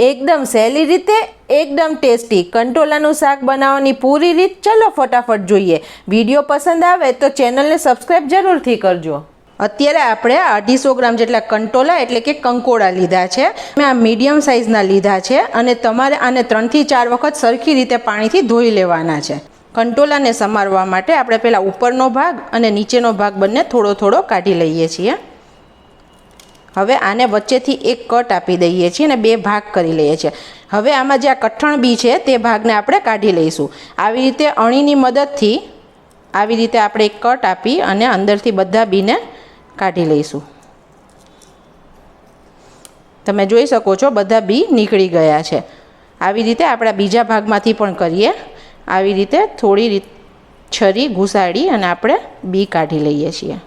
એકદમ સહેલી રીતે એકદમ ટેસ્ટી કંટોલાનું શાક બનાવવાની પૂરી રીત ચલો ફટાફટ જોઈએ। વિડીયો પસંદ આવે તો ચેનલને સબસ્ક્રાઈબ જરૂરથી કરજો। અત્યારે આપણે 250 ગ્રામ જેટલા કંટોલા એટલે કે કંકોડા લીધા છે। મેં આ મીડિયમ સાઇઝના લીધા છે અને તમારે આને 3 થી 4 વખત સરખી રીતે પાણીથી ધોઈ લેવાના છે। કંટોલાને સમારવા માટે આપણે પહેલાં ઉપરનો ભાગ અને નીચેનો ભાગ બંને થોડો થોડો કાઢી લઈએ છીએ। હવે આને વચ્ચેથી એક કટ આપી દઈએ છીએ અને 2 ભાગ કરી લઈએ છીએ। હવે આમાં જે આ કઠણ બી છે તે ભાગને આપણે કાઢી લઈશું। આવી રીતે અણીની મદદથી આવી રીતે આપણે એક કટ આપી અને અંદરથી બધા બીને કાઢી લઈશું। તમે જોઈ શકો છો બધા બી નીકળી ગયા છે। આવી રીતે આપણા બીજા ભાગમાંથી પણ કરીએ। આવી રીતે થોડી છરી ઘુસાડી અને આપણે બી કાઢી લઈએ છીએ।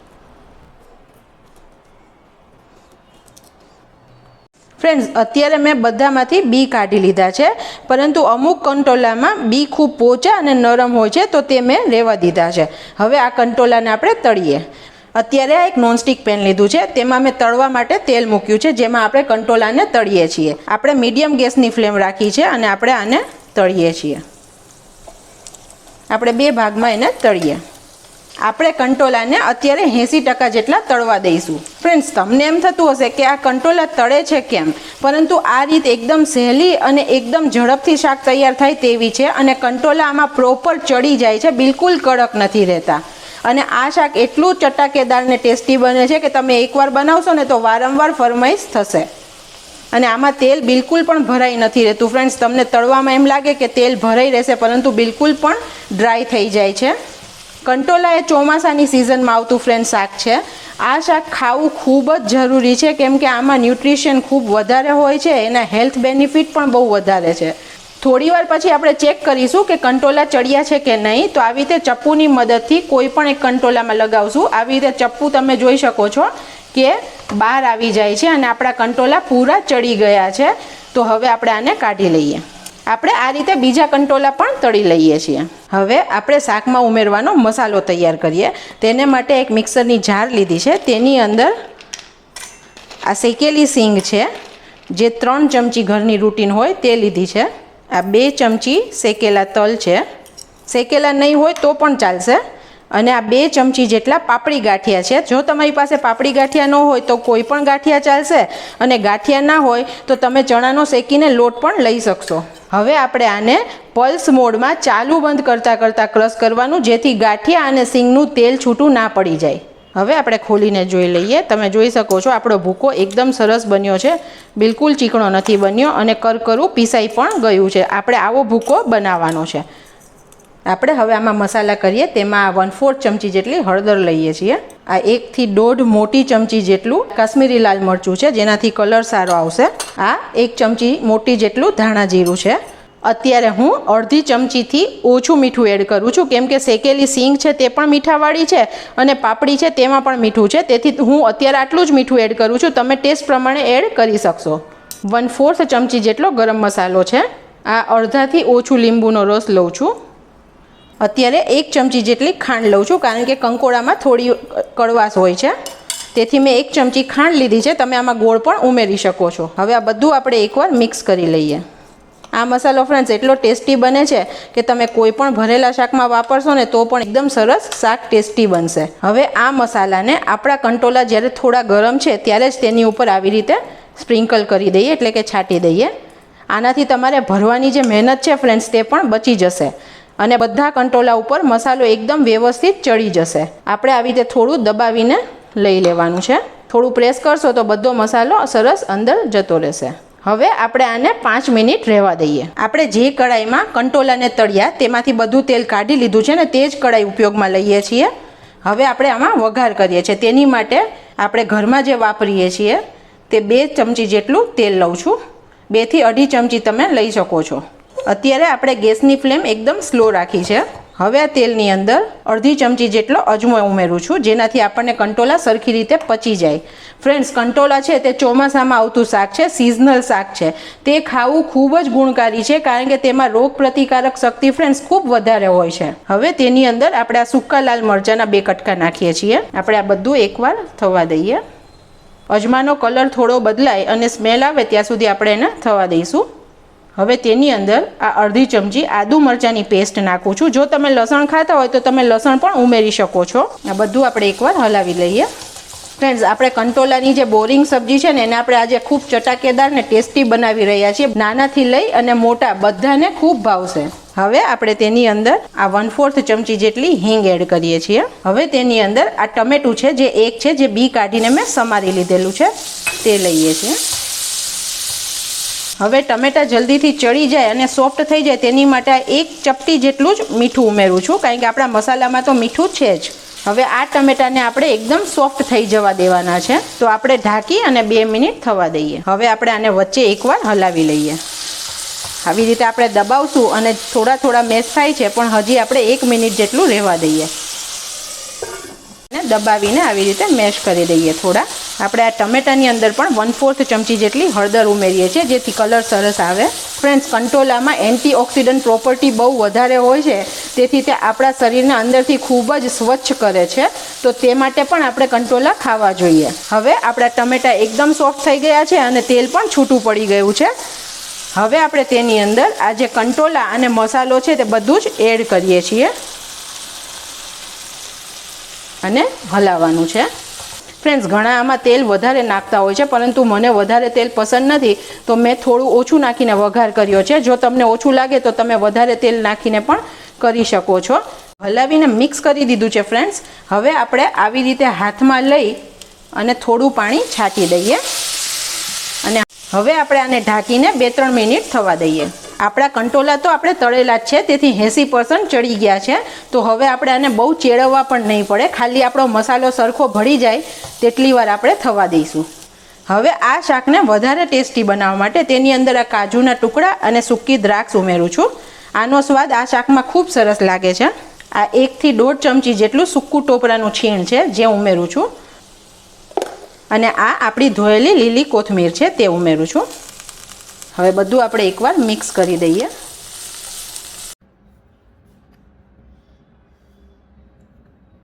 ફ્રેન્ડ્સ, અત્યારે મેં બધામાંથી બી કાઢી લીધા છે, પરંતુ અમુક કંટોલામાં બી ખૂબ પોચા અને નરમ હોય છે તો તે મેં રહેવા દીધા છે। હવે આ કંટોલાને આપણે તળીએ। અત્યારે આ એક નોનસ્ટિક પેન લીધું છે, તેમાં મેં તળવા માટે તેલ મૂક્યું છે, જેમાં આપણે કંટોલાને તળીએ છીએ। આપણે મીડિયમ ગેસની ફ્લેમ રાખી છે અને આપણે આને તળીએ છીએ। આપણે 2 ભાગમાં એને તળીએ। આપણે કંટોલાને અત્યારે 80% જેટલા તળવા દઈશું। ફ્રેન્ડ્સ, તમને એમ થતું હશે કે આ કંટોલા તળે છે કેમ, પરંતુ આ રીત એકદમ સહેલી અને એકદમ ઝડપથી શાક તૈયાર થાય તેવી છે અને કંટોલા આમાં પ્રોપર ચડી જાય છે, બિલકુલ કડક નથી રહેતા। અને આ શાક એટલું ચટાકેદાર ને ટેસ્ટી બને છે કે તમે એકવાર બનાવશો ને તો વારંવાર ફરમાઈશ થશે। અને આમાં તેલ બિલકુલ પણ ભરાઈ નથી રહેતું। ફ્રેન્ડ્સ, તમને તળવામાં એમ લાગે કે તેલ ભરાઈ રહેશે, પરંતુ બિલકુલ પણ ડ્રાય થઈ જાય છે। કંટોલા એ ચોમાસાની સિઝનમાં આવતું ફ્રેન્ડ શાક છે। આ શાક ખાવું ખૂબ જ જરૂરી છે, કેમ કે આમાં ન્યુટ્રિશન ખૂબ વધારે હોય છે, એના હેલ્થ બેનિફિટ પણ બહુ વધારે છે। થોડી વાર પછી આપણે ચેક કરીશું કે કંટોલા ચડ્યા છે કે નહીં, તો આવી રીતે ચપ્પુની મદદથી કોઈ પણ એક કંટોલામાં લગાવશું। આવી રીતે ચપ્પુ તમે જોઈ શકો છો કે બહાર આવી જાય છે અને આપણા કંટોલા પૂરા ચડી ગયા છે। તો હવે આપણે આને કાઢી લઈએ। આપણે આ રીતે બીજા કંટોલા પણ તળી લઈએ છીએ। હવે આપણે શાકમાં ઉમેરવાનો મસાલો તૈયાર કરીએ। તેને માટે એક મિક્સરની જાર લીધી છે, તેની અંદર આ શેકેલી સિંગ છે, જે 3 ચમચી ઘરની રૂટીન હોય તે લીધી છે। આ 2 ચમચી શેકેલા તલ છે, શેકેલા નહીં હોય તો પણ ચાલશે। અને આ 2 ચમચી જેટલા પાપડી ગાંઠિયા છે। જો તમારી પાસે પાપડી ગાંઠિયા ન હોય તો કોઈ પણ ગાંઠિયા ચાલશે, અને ગાંઠિયા ના હોય તો તમે ચણાનો શેકીને લોટ પણ લઈ શકશો। હવે આપણે આને પલ્સ મોડમાં ચાલુ બંધ કરતાં કરતાં ક્રશ કરવાનું, જેથી ગાંઠિયા અને સિંગનું તેલ છૂટું ના પડી જાય। હવે આપણે ખોલીને જોઈ લઈએ। તમે જોઈ શકો છો આપણો ભૂકો એકદમ સરસ બન્યો છે, બિલકુલ ચીકણો નથી બન્યો અને કરકરું પીસાઈ પણ ગયું છે। આપણે આવો ભૂકો બનાવવાનો છે। આપણે હવે આમાં મસાલા કરીએ। તેમાં 1/4 ચમચી જેટલી હળદર લઈએ છીએ। આ 1 થી 1.5 મોટી ચમચી જેટલું કાશ્મીરી લાલ મરચું છે, જેનાથી કલર સારો આવશે। આ 1 ચમચી મોટી જેટલું ધાણા જીરું છે। અત્યારે હું અડધી ચમચીથી ઓછું મીઠું એડ કરું છું, કેમ કે શેકેલી સિંગ છે તે પણ મીઠાવાળી છે અને પાપડી છે તેમાં પણ મીઠું છે, તેથી હું અત્યારે આટલું જ મીઠું એડ કરું છું। તમે ટેસ્ટ પ્રમાણે એડ કરી શકશો। 1/4 ચમચી જેટલો ગરમ મસાલો છે। આ અડધાથી ઓછું લીંબુનો રસ લઉં છું। અત્યારે 1 ચમચી જેટલી ખાંડ લઉં છું, કારણ કે કંકોડામાં થોડી કડવાશ હોય છે, તેથી મેં 1 ચમચી ખાંડ લીધી છે। તમે આમાં ગોળ પણ ઉમેરી શકો છો। હવે આ બધું આપણે એકવાર મિક્સ કરી લઈએ। આ મસાલો ફ્રેન્ડ્સ એટલો ટેસ્ટી બને છે કે તમે કોઈ પણ ભરેલા શાકમાં વાપરશો ને તો પણ એકદમ સરસ શાક ટેસ્ટી બનશે। હવે આ મસાલાને આપણા કંટોલા જ્યારે થોડા ગરમ છે ત્યારે જ તેની ઉપર આવી રીતે સ્પ્રિંકલ કરી દઈએ, એટલે કે છાંટી દઈએ। આનાથી તમારે ભરવાની જે મહેનત છે ફ્રેન્ડ્સ તે પણ બચી જશે અને બધા કંટોલા ઉપર મસાલો એકદમ વ્યવસ્થિત ચડી જશે। આપણે આવી રીતે થોડું દબાવીને લઈ લેવાનું છે। થોડું પ્રેસ કરશો તો બધો મસાલો સરસ અંદર જતો રહેશે। હવે આપણે આને 5 મિનિટ રહેવા દઈએ। આપણે જે કડાઈમાં કંટોલાને તળ્યા તેમાંથી બધું તેલ કાઢી લીધું છે ને તે જ કડાઈ ઉપયોગમાં લઈએ છીએ। હવે આપણે આમાં વઘાર કરીએ છીએ। તેની માટે આપણે ઘરમાં જે વાપરીએ છીએ તે 2 ચમચી જેટલું તેલ લઉં છું। 2 થી 2.5 ચમચી તમે લઈ શકો છો। અત્યારે આપણે ગેસની ફ્લેમ એકદમ સ્લો રાખી છે। હવે આ તેલની અંદર અડધી ચમચી જેટલો અજમો ઉમેરું છું, જેનાથી આપણને કંટોલા સરખી રીતે પચી જાય। ફ્રેન્ડ્સ, કંટોલા છે તે ચોમાસામાં આવતું શાક છે, સિઝનલ શાક છે। તે ખાવું ખૂબ જ ગુણકારી છે, કારણ કે તેમાં રોગ પ્રતિકારક શક્તિ ફ્રેન્ડ્સ ખૂબ વધારે હોય છે। હવે તેની અંદર આપણે આ સૂકા લાલ મરચાંના 2 કટકા નાખીએ છીએ। આપણે આ બધું એકવાર થવા દઈએ। અજમાનો કલર થોડો બદલાય અને સ્મેલ આવે ત્યાં સુધી આપણે એને થવા દઈશું. હવે તેની અંદર આ અડધી ચમચી આદુ મરચાંની પેસ્ટ નાખું છું. જો તમે લસણ ખાતા હોય તો તમે લસણ પણ ઉમેરી શકો છો. આ બધું આપણે એકવાર હલાવી લઈએ. ફ્રેન્ડ્સ, આપણે કંટોલાની જે બોરિંગ સબ્જી છે ને એને આપણે આજે ખૂબ ચટાકેદાર ને ટેસ્ટી બનાવી રહ્યા છીએ. નાનાથી લઈ અને મોટા બધાને ખૂબ ભાવશે. હવે આપણે તેની અંદર આ 1/4 ચમચી જેટલી હિંગ એડ કરીએ છીએ. હવે તેની અંદર આ ટમેટું છે જે એક છે જે બી કાઢીને મેં સમારી લીધેલું છે તે લઈએ છીએ. હવે ટમેટા જલ્દીથી ચડી જાય અને સોફ્ટ થઈ જાય તેની માટે એક ચપટી જેટલું જ મીઠું ઉમેરું છું, કારણ કે આપણા મસાલામાં તો મીઠું છે જ. હવે આ ટમેટાને આપણે એકદમ સોફ્ટ થઈ જવા દેવાના છે, તો આપણે ઢાંકી અને 2 મિનિટ થવા દઈએ. હવે આપણે આને વચ્ચે એકવાર હલાવી લઈએ. આવી રીતે આપણે દબાવશું અને થોડા મેશ થાય છે, પણ હજી આપણે 1 મિનિટ જેટલું રહેવા દઈએ અને દબાવીને આવી રીતે મેશ કરી દઈએ. થોડા આપણે આ ટમેટાની અંદર પણ 1/4 ચમચી જેટલી હળદર ઉમેરીએ છીએ, જેથી કલર સરસ આવે. ફ્રેન્ડ્સ, કંટોલામાં એન્ટીઓક્સિડન્ટ પ્રોપર્ટી બહુ વધારે હોય છે, તેથી તે આપણા શરીરને અંદરથી ખૂબ જ સ્વચ્છ કરે છે, તો તે માટે પણ આપણે કંટોલા ખાવા જોઈએ. હવે આપણા ટમેટા એકદમ સોફ્ટ થઈ ગયા છે અને તેલ પણ છૂટું પડી ગયું છે. હવે આપણે તેની અંદર આ જે કંટોલા અને મસાલો છે તે બધું જ એડ કરીએ છીએ અને હલાવવાનું છે. ફ્રેન્ડ્સ, ઘણા આમાં તેલ વધારે નાખતા હોય છે, પરંતુ મને વધારે તેલ પસંદ નથી, તો મેં થોડું ઓછું નાખીને વઘાર કર્યો છે. જો તમને ઓછું લાગે તો તમે વધારે તેલ નાખીને પણ કરી શકો છો. હલાવીને મિક્સ કરી દીધું છે. ફ્રેન્ડ્સ, હવે આપણે આવી રીતે હાથમાં લઈ અને થોડું પાણી છાંટી દઈએ અને હવે આપણે આને ઢાંકીને 2-3 મિનિટ થવા દઈએ. આપણા કંટોલા તો આપણે તળેલા જ છે, તેથી 80% ચડી ગયા છે. તો હવે આપણે આને બહુ ચેળવવા પણ નહીં પડે, ખાલી આપણો મસાલો સરખો ભળી જાય તેટલી વાર આપણે થવા દઈશું. હવે આ શાકને વધારે ટેસ્ટી બનાવવા માટે તેની અંદર આ કાજુના ટુકડા અને સૂકી દ્રાક્ષ ઉમેરું છું. આનો સ્વાદ આ શાકમાં ખૂબ સરસ લાગે છે. આ 1 થી 1.5 ચમચી જેટલું સૂકું ટોપરાનું છીણ છે જે ઉમેરું છું અને આ આપણી ધોયેલી લીલી કોથમીર છે તે ઉમેરું છું. હવે બધું આપણે એકવાર મિક્સ કરી દઈએ.